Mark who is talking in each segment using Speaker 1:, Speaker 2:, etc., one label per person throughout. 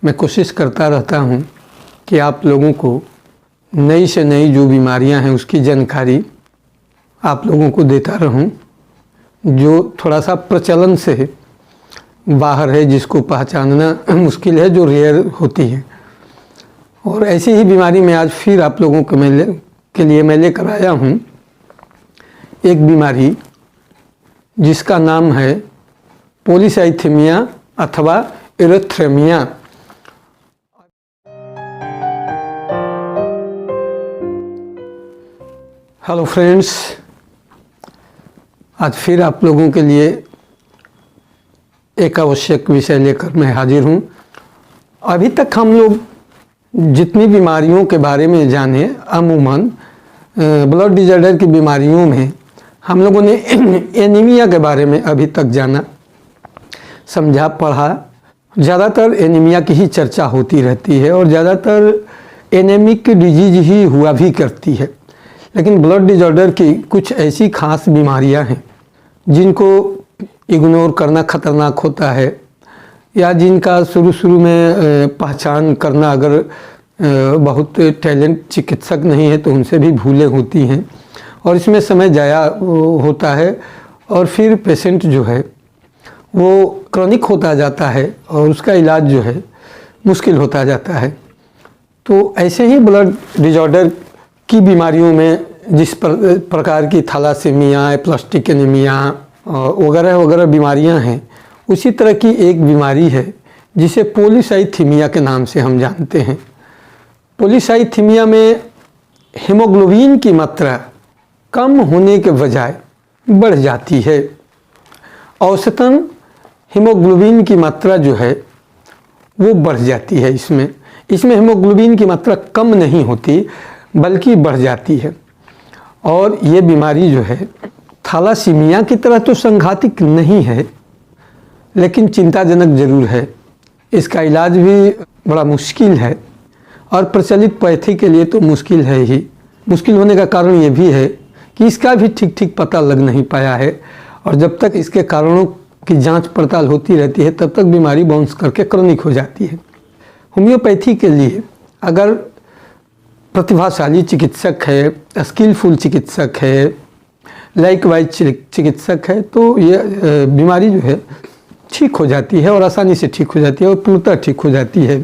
Speaker 1: मैं कोशिश करता रहता हूँ कि आप लोगों को नई से नई जो बीमारियाँ हैं उसकी जानकारी आप लोगों को देता रहूं, जो थोड़ा सा प्रचलन से बाहर है, जिसको पहचानना मुश्किल है, जो रेयर होती है। और ऐसी ही बीमारी में आज फिर आप लोगों के लिए मैं लेकर आया हूँ एक बीमारी जिसका नाम है पॉलीसाइथेमिया अथवा एरिथ्रेमिया। हेलो फ्रेंड्स, आज फिर आप लोगों के लिए एक आवश्यक विषय लेकर मैं हाजिर हूँ। अभी तक हम लोग जितनी बीमारियों के बारे में जाने, अमूमन ब्लड डिजॉर्डर की बीमारियों में हम लोगों ने एनीमिया के बारे में अभी तक जाना, समझा, पढ़ा। ज़्यादातर एनीमिया की ही चर्चा होती रहती है और ज़्यादातर एनीमिक डिजीज ही हुआ भी करती है। लेकिन ब्लड डिजॉर्डर की कुछ ऐसी खास बीमारियां हैं जिनको इग्नोर करना ख़तरनाक होता है, या जिनका शुरू में पहचान करना अगर बहुत टैलेंट चिकित्सक नहीं है तो उनसे भी भूलें होती हैं और इसमें समय ज़ाया होता है और फिर पेशेंट जो है वो क्रॉनिक होता जाता है और उसका इलाज जो है मुश्किल होता जाता है। तो ऐसे ही ब्लड डिजॉर्डर की बीमारियों में जिस प्रकार की थैलासेमिया, एप्लास्टिक एनीमिया वगैरह वगैरह बीमारियां हैं, उसी तरह की एक बीमारी है जिसे पॉलीसाइथेमिया के नाम से हम जानते हैं। पॉलीसाइथेमिया में हीमोग्लोबिन की मात्रा कम होने के बजाय बढ़ जाती है। औसतन हीमोग्लोबिन की मात्रा जो है वो बढ़ जाती है। इसमें हीमोग्लोबिन की मात्रा कम नहीं होती बल्कि बढ़ जाती है। और ये बीमारी जो है थैलासीमिया की तरह तो संघातिक नहीं है, लेकिन चिंताजनक जरूर है। इसका इलाज भी बड़ा मुश्किल है और प्रचलित पैथी के लिए तो मुश्किल है ही। मुश्किल होने का कारण ये भी है कि इसका भी ठीक पता लग नहीं पाया है और जब तक इसके कारणों की जांच पड़ताल होती रहती है तब तक बीमारी बाउंस करके क्रॉनिक हो जाती है। होम्योपैथी के लिए अगर प्रतिभाशाली चिकित्सक है, स्किलफुल चिकित्सक है, लाइक वाइज चिकित्सक है, तो ये बीमारी जो है ठीक हो जाती है और आसानी से ठीक हो जाती है और पूर्णतः ठीक हो जाती है।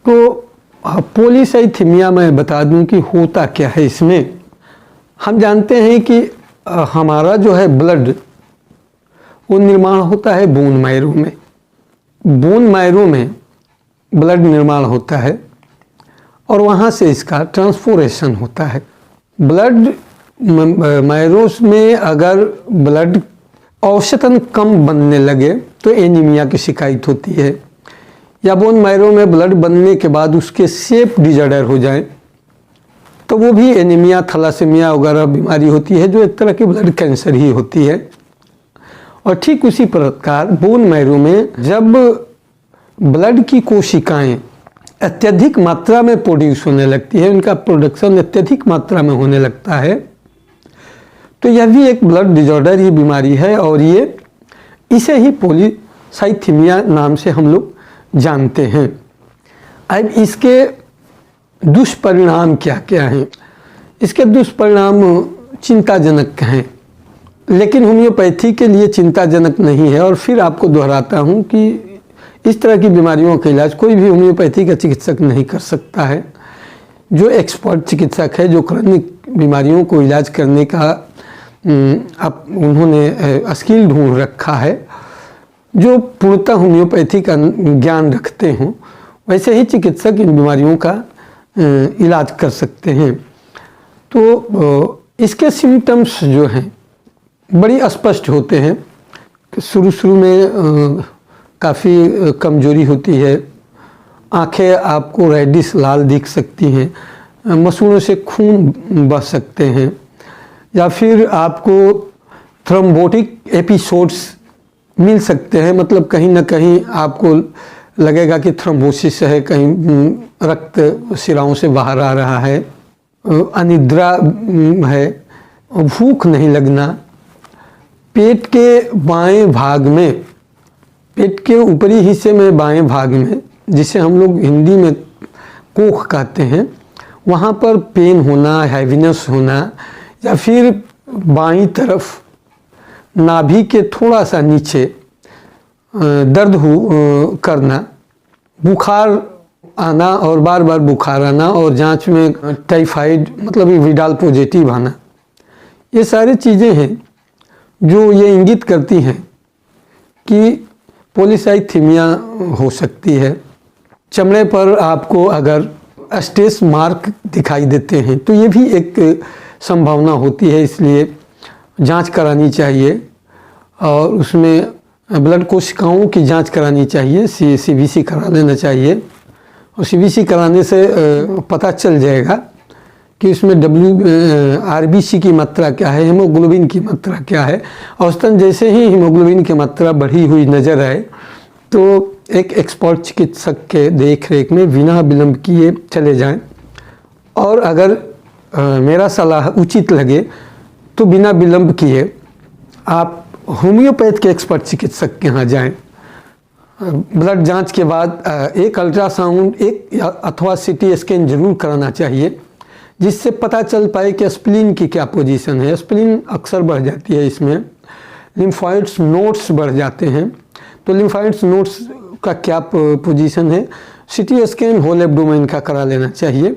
Speaker 1: तो पॉलीसाइथेमिया मैं बता दूं कि होता क्या है इसमें। हम जानते हैं कि हमारा जो है ब्लड वो निर्माण होता है बोन मैरो में। बोन मैरो में ब्लड निर्माण होता है और वहाँ से इसका ट्रांसपोर्टेशन होता है। ब्लड मैरोस में अगर ब्लड औसतन कम बनने लगे तो एनीमिया की शिकायत होती है, या बोन मैरो में ब्लड बनने के बाद उसके शेप डिजॉर्डर हो जाए तो वो भी एनीमिया, थैलासेमिया वगैरह बीमारी होती है, जो एक तरह की ब्लड कैंसर ही होती है। और ठीक उसी प्रकार बोन मैरो में जब ब्लड की कोशिकाएं अत्यधिक मात्रा में प्रोड्यूस होने लगती है, उनका प्रोडक्शन अत्यधिक मात्रा में होने लगता है, तो यह भी एक ब्लड डिजॉर्डर ही बीमारी है और इसे ही पॉलीसाइथेमिया नाम से हम लोग जानते हैं। अब इसके दुष्परिणाम क्या क्या हैं? इसके दुष्परिणाम चिंताजनक हैं, लेकिन होम्योपैथी के लिए चिंताजनक नहीं है। और फिर आपको दोहराता हूँ कि इस तरह की बीमारियों का इलाज कोई भी होम्योपैथी का चिकित्सक नहीं कर सकता है। जो एक्सपर्ट चिकित्सक है, जो क्रॉनिक बीमारियों को इलाज करने का अब उन्होंने स्किल ढूंढ रखा है, जो पूर्णतः होम्योपैथी का ज्ञान रखते हों, वैसे ही चिकित्सक इन बीमारियों का इलाज कर सकते हैं। तो इसके सिम्टम्स जो हैं बड़ी स्पष्ट होते हैं कि शुरू में काफ़ी कमजोरी होती है, आंखें आपको रेडिश लाल दिख सकती हैं, मसूड़ों से खून बह सकते हैं, या फिर आपको थ्रोम्बोटिक एपिसोड्स मिल सकते हैं। मतलब कहीं ना कहीं आपको लगेगा कि थ्रोम्बोसिस है, कहीं रक्त शिराओं से बाहर आ रहा है, अनिद्रा है, भूख नहीं लगना, पेट के ऊपरी हिस्से में बाएं भाग में जिसे हम लोग हिंदी में कोख कहते हैं, वहाँ पर पेन होना, हैवीनेस होना, या फिर बाईं तरफ नाभि के थोड़ा सा नीचे दर्द करना, बुखार आना और बार बार बुखार आना, और जांच में टाइफाइड मतलब विडाल पॉजिटिव आना, ये सारी चीज़ें हैं जो ये इंगित करती हैं कि पॉलीसाइथीमिया हो सकती है। चमड़े पर आपको अगर स्ट्रेस मार्क दिखाई देते हैं तो ये भी एक संभावना होती है, इसलिए जांच करानी चाहिए और उसमें ब्लड कोशिकाओं की जांच करानी चाहिए, CBC करा लेना चाहिए। और CBC कराने से पता चल जाएगा कि उसमें RBC की मात्रा क्या है, हीमोग्लोबिन की मात्रा क्या है। औसतन जैसे ही हीमोग्लोबिन की मात्रा बढ़ी हुई नज़र आए तो एक एक्सपर्ट चिकित्सक के देख रेख में बिना विलंब किए चले जाएं, और अगर मेरा सलाह उचित लगे तो बिना विलंब किए आप होम्योपैथ के एक्सपर्ट चिकित्सक के यहाँ जाएं। ब्लड जांच के बाद एक अल्ट्रासाउंड अथवा CT स्कैन जरूर कराना चाहिए, जिससे पता चल पाए कि स्प्लीन की क्या पोजीशन है। स्प्लीन अक्सर बढ़ जाती है, इसमें लिम्फोइड्स नोड्स बढ़ जाते हैं, तो लिम्फोइड्स नोड्स का क्या पोजीशन है, CT स्कैन होल एब्डोमेन का करा लेना चाहिए।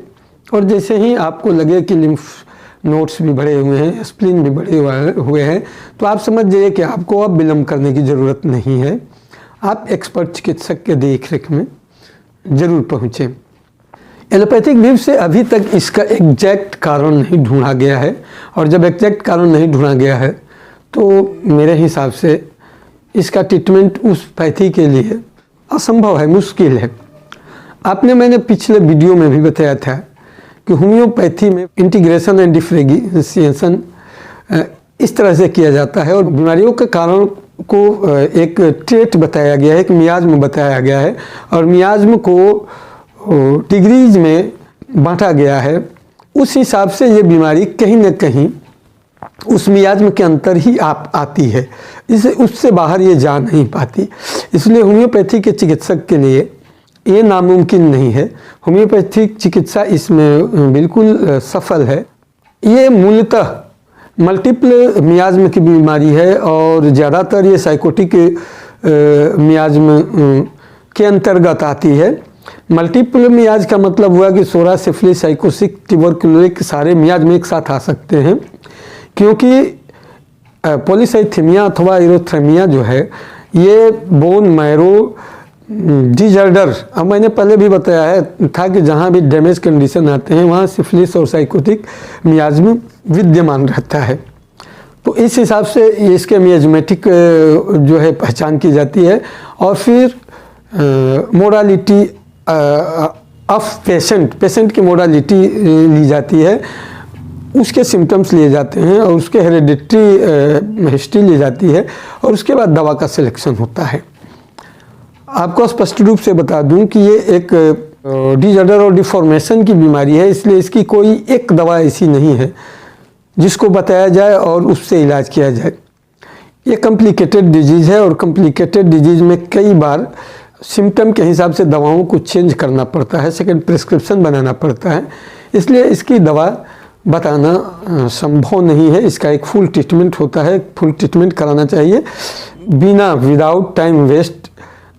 Speaker 1: और जैसे ही आपको लगे कि लिम्फ नोड्स भी बढ़े हुए हैं, स्प्लीन भी बढ़े हुए हैं, तो आप समझ जाइए कि आपको अब विलंब करने की ज़रूरत नहीं है, आप एक्सपर्ट चिकित्सक के देख रेख में ज़रूर पहुँचें। एलोपैथिक व्यू से अभी तक इसका एग्जैक्ट कारण नहीं ढूंढा गया है, और जब एग्जैक्ट कारण नहीं ढूंढा गया है तो मेरे हिसाब से इसका ट्रीटमेंट उस पैथी के लिए असंभव है, मुश्किल है। मैंने पिछले वीडियो में भी बताया था कि होम्योपैथी में इंटीग्रेशन एंड डिफरेंशिएशन इस तरह से किया जाता है, और बीमारियों के कारण को एक ट्रेट बताया गया है, एक मियाज्म बताया गया है, और मियाज्म को डिग्रीज में बांटा गया है। उस हिसाब से ये बीमारी कहीं न कहीं उस मियाज्म के अंतर ही आती है, इसे उससे बाहर ये जा नहीं पाती। इसलिए होम्योपैथी के चिकित्सक के लिए ये नामुमकिन नहीं है। होम्योपैथिक चिकित्सा इसमें बिल्कुल सफल है। ये मूलतः मल्टीपल मियाज्म की बीमारी है, और ज़्यादातर ये साइकोटिक मियाज्म के अंतर्गत आती है। मल्टीपल मियाज का मतलब हुआ कि सोरा, सिफिलिस, साइकोसिक, ट्यूबरकुलोसिस सारे मियाज में एक साथ आ सकते हैं, क्योंकि पॉलीसाइथीमिया अथवा एरिथ्रेमिया जो है ये बोन मैरो डिजॉर्डर, अब मैंने पहले भी बताया है था कि जहाँ भी डैमेज कंडीशन आते हैं वहाँ सिफिलिस और साइकोटिक मियाज्म विद्यमान रहता है। तो इस हिसाब से इसके मियाज्मेटिक जो है पहचान की जाती है, और फिर मोडालिटी ऑफ पेशेंट की मोडालिटी ली जाती है, उसके सिम्टम्स लिए जाते हैं, और उसके हेरिडिटरी हिस्ट्री ली जाती है, और उसके बाद दवा का सिलेक्शन होता है। आपको स्पष्ट रूप से बता दूं कि ये एक डिजॉर्डर और डिफॉर्मेशन की बीमारी है, इसलिए इसकी कोई एक दवा ऐसी नहीं है जिसको बताया जाए और उससे इलाज किया जाए। ये कॉम्प्लिकेटेड डिजीज़ है, और कॉम्प्लिकेटेड डिजीज़ में कई बार सिम्टम के हिसाब से दवाओं को चेंज करना पड़ता है, सेकंड प्रिस्क्रिप्शन बनाना पड़ता है, इसलिए इसकी दवा बताना संभव नहीं है। इसका एक फुल ट्रीटमेंट होता है, फुल ट्रीटमेंट कराना चाहिए विदाउट टाइम वेस्ट।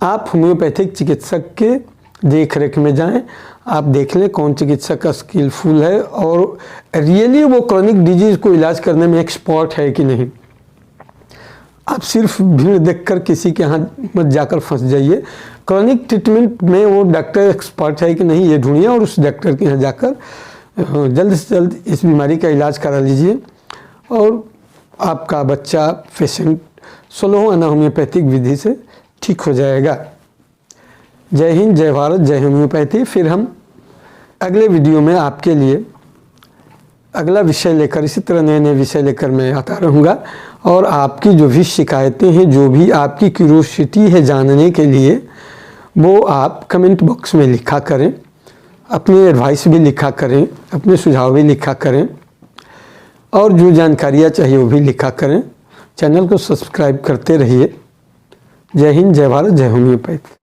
Speaker 1: आप होम्योपैथिक चिकित्सक के देख रेख में जाएं, आप देख लें कौन चिकित्सक का स्किलफुल है और रियली वो क्रॉनिक डिजीज़ को इलाज करने में एक्सपर्ट है कि नहीं। आप सिर्फ भीड़ देखकर किसी के यहाँ मत जाकर फंस जाइए। क्रॉनिक ट्रीटमेंट में वो डॉक्टर एक्सपर्ट है कि नहीं ये ढूंढिए, और उस डॉक्टर के यहाँ जाकर जल्द से जल्द इस बीमारी का इलाज करा लीजिए, और आपका बच्चा पेशेंट स्लो आना होम्योपैथिक विधि से ठीक हो जाएगा। जय हिंद, जय भारत, जय होम्योपैथी। फिर हम अगले वीडियो में आपके लिए अगला विषय लेकर, इसी तरह नए नए विषय लेकर मैं आता रहूँगा, और आपकी जो भी शिकायतें हैं, जो भी आपकी क्यूरियोसिटी है जानने के लिए, वो आप कमेंट बॉक्स में लिखा करें, अपनी एडवाइस भी लिखा करें, अपने सुझाव भी लिखा करें, और जो जानकारियाँ चाहिए वो भी लिखा करें। चैनल को सब्सक्राइब करते रहिए। जय हिंद, जय भारत, जय होम्योपैथी।